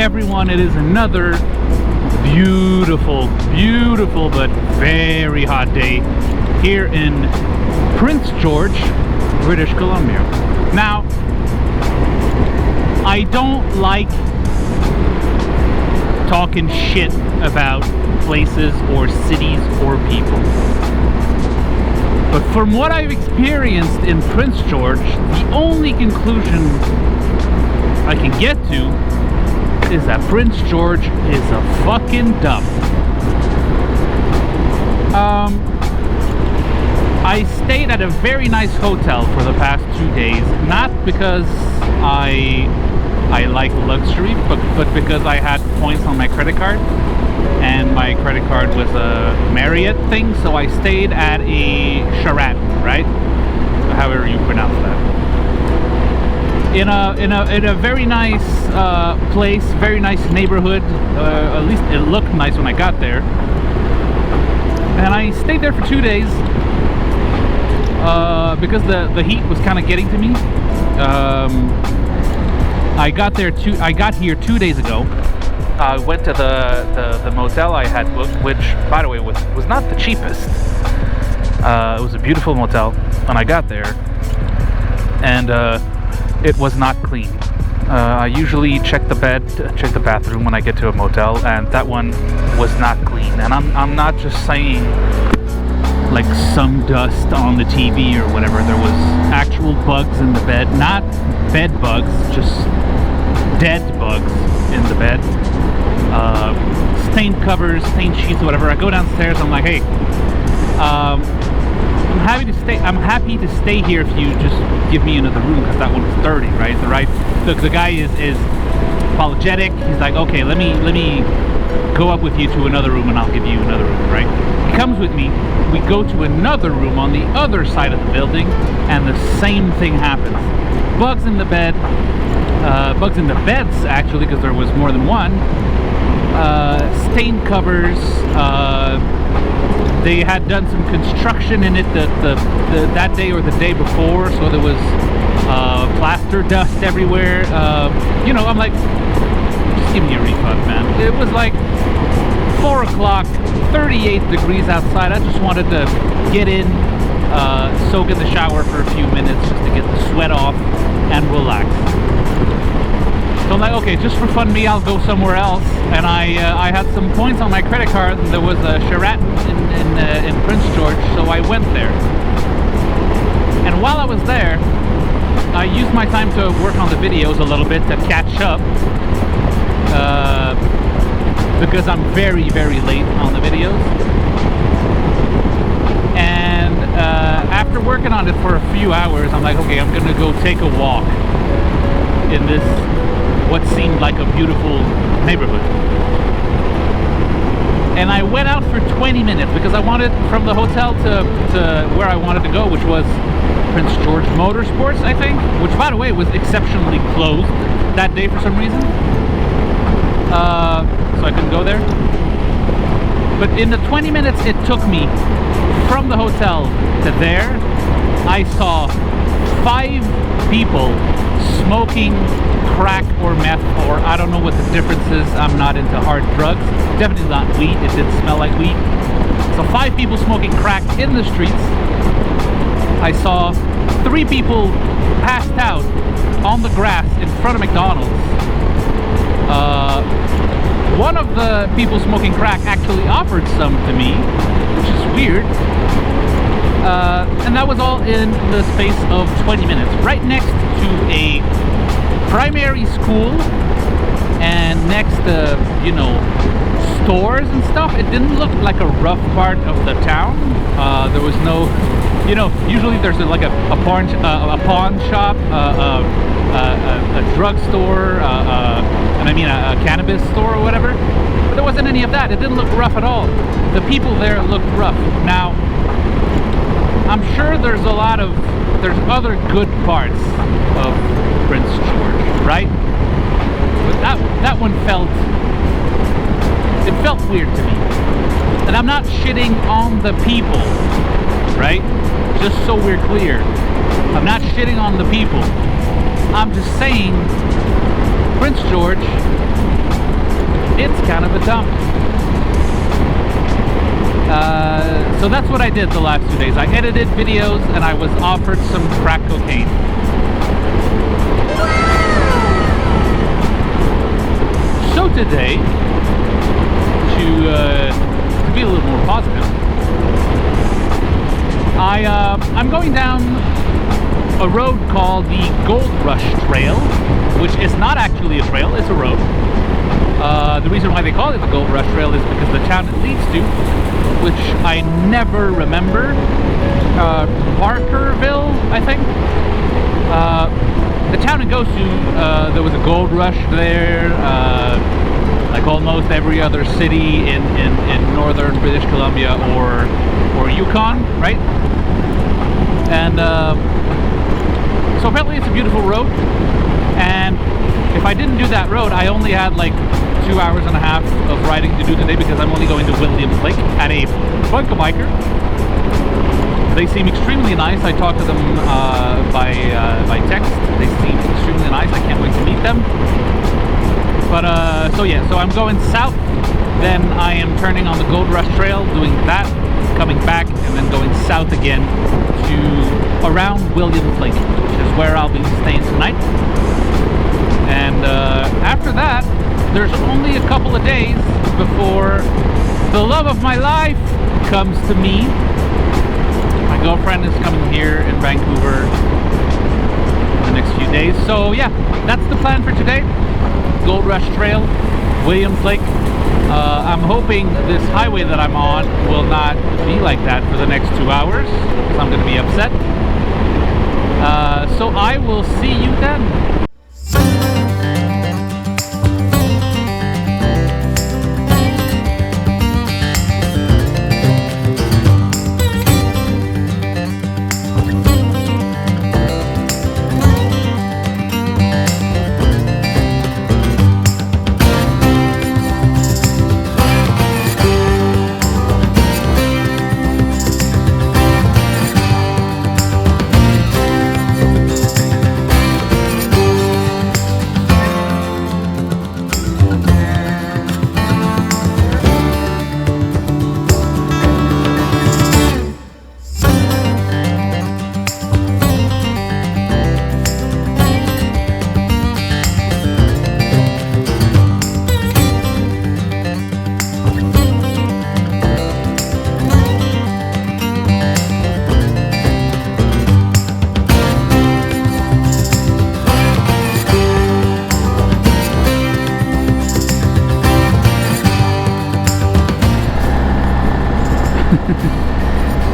everyone? It is another beautiful but very hot day here in Prince George, British Columbia. Now, I don't like talking shit about places or cities or people, but from what I've experienced in Prince George, the only conclusion I can get to is that Prince George is a fucking dump. I stayed at a very nice hotel for the past 2 days, not because I like luxury, but because I had points on my credit card, and my credit card was a Marriott thing, so I stayed at a Sheraton, right? However you pronounce that. In a very nice place, very nice neighborhood. At least it looked nice when I got there. And I stayed there for 2 days because the heat was kind of getting to me. I got here 2 days ago. I went to the motel I had booked, which, by the way, was not the cheapest. It was a beautiful motel, and I got there, and it was not clean. I usually check the bathroom when I get to a motel, and that one was not clean. And I'm not just saying like some dust on the TV or whatever. There was actual bugs in the bed, not bed bugs, just dead bugs in the bed. Stained covers, stained sheets, whatever. I go downstairs. I'm like, hey, I'm happy to stay here if you just give me another room, because that one was dirty, right? The guy is apologetic. He's like, okay, let me go up with you to another room, and I'll give you another room, right? He comes with me. We go to another room on the other side of the building, and the same thing happens. Bugs in the bed. Bugs in the beds, actually, because there was more than one. Stained covers. They had done some construction in it that day or the day before, so there was plaster dust everywhere. I'm like, just give me a refund, man. It was like 4 o'clock, 38 degrees outside. I just wanted to get in, soak in the shower for a few minutes just to get the sweat off and relax. So I'm like, okay, just refund me, I'll go somewhere else. And I had some points on my credit card, and there was a Sheraton in Prince George, so I went there. And while I was there, I used my time to work on the videos a little bit to catch up, because I'm very late on the videos. And after working on it for a few hours, I'm like, okay, I'm gonna go take a walk in this what seemed like a beautiful neighborhood. And I went out for 20 minutes because I wanted, from the hotel to where I wanted to go, which was Prince George Motorsports, I think, which, by the way, was exceptionally closed that day for some reason. So I couldn't go there. But in the 20 minutes it took me from the hotel to there, I saw 5 people smoking crack or meth, or I don't know what the difference is. I'm not into hard drugs. Definitely not weed. It did smell like weed. So 5 people smoking crack in the streets. I saw 3 people passed out on the grass in front of McDonald's. One of the people smoking crack actually offered some to me, which is weird. And that was all in the space of 20 minutes. Right next to a primary school, and next to, stores and stuff. It didn't look like a rough part of the town. There was no, usually there's like a pawn shop, a drugstore, and I mean a cannabis store or whatever. But there wasn't any of that. It didn't look rough at all. The people there looked rough. Now, I'm sure there's other good parts of Prince George, right? But that one felt weird to me. And I'm not shitting on the people, right? Just so we're clear. I'm not shitting on the people. I'm just saying Prince George it's kind of a dump. So that's what I did the last 2 days. I edited videos and I was offered some crack cocaine. So today, to be a little more positive, I'm going down a road called the Gold Rush Trail, which is not actually a trail, it's a road. The reason why they call it the Gold Rush Trail is because the town it leads to, which I never remember, Barkerville, I think. The town it goes to, there was a gold rush there, like almost every other city in northern British Columbia or Yukon, right? And so apparently it's a beautiful road, and if I didn't do that road, I only had like 2 hours and a half of riding to do today because I'm only going to Williams Lake at a bunker biker. They seem extremely nice. I talked to them by text. They seem extremely nice. I can't wait to meet them. But so yeah, so I'm going south, then I am turning on the Gold Rush Trail, doing that, coming back, and then going south again to around Williams Lake, which is where I'll be staying tonight. And after that, there's only a couple of days before the love of my life comes to me. My girlfriend is coming here in Vancouver in the next few days. So yeah, that's the plan for today. Gold Rush Trail, Williams Lake. I'm hoping this highway that I'm on will not be like that for the next 2 hours, because I'm going to be upset. So I will see you then.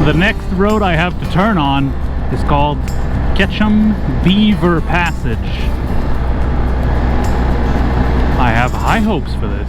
The next road I have to turn on is called Ketchum Beaver Passage. I have high hopes for this.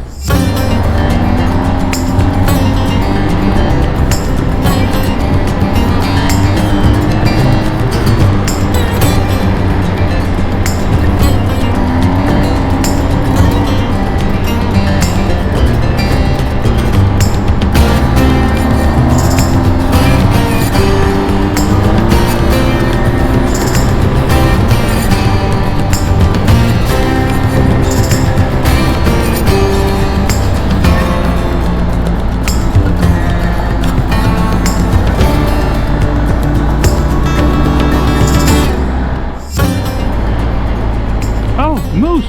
Moose!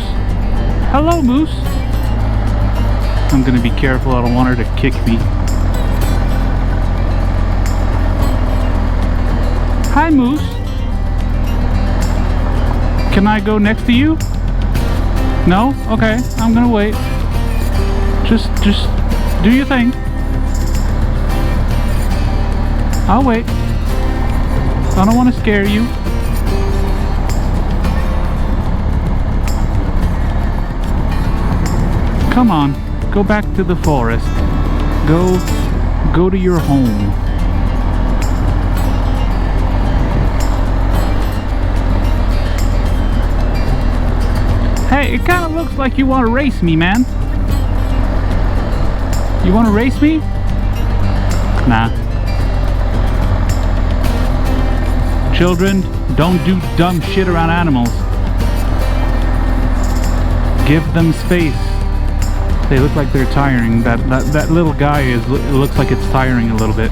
Hello, Moose! I'm gonna be careful, I don't want her to kick me. Hi, Moose! Can I go next to you? No? Okay, I'm gonna wait. Just do your thing. I'll wait. I don't want to scare you. Come on, go back to the forest. Go to your home. Hey, it kind of looks like you want to race me, man. You want to race me? Nah. Children, don't do dumb shit around animals. Give them space. They look like they're tiring. That little guy it looks like it's tiring a little bit.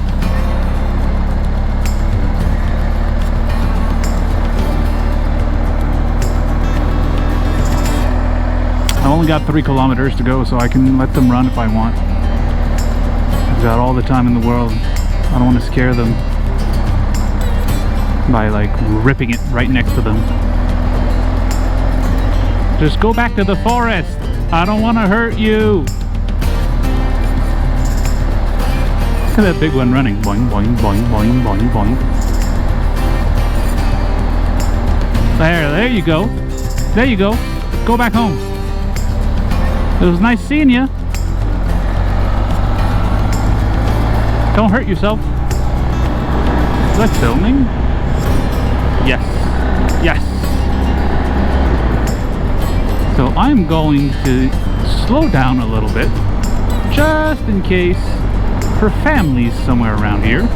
I've only got 3 kilometers to go, so I can let them run if I want. I've got all the time in the world. I don't want to scare them by like ripping it right next to them. Just go back to the forest. I don't want to hurt you. Look at that big one running. Boing, boing, boing, boing, boing, boing. There you go. There you go. Go back home. It was nice seeing you. Don't hurt yourself. Is that filming? Yes. Yes. So I'm going to slow down a little bit, just in case for families somewhere around here.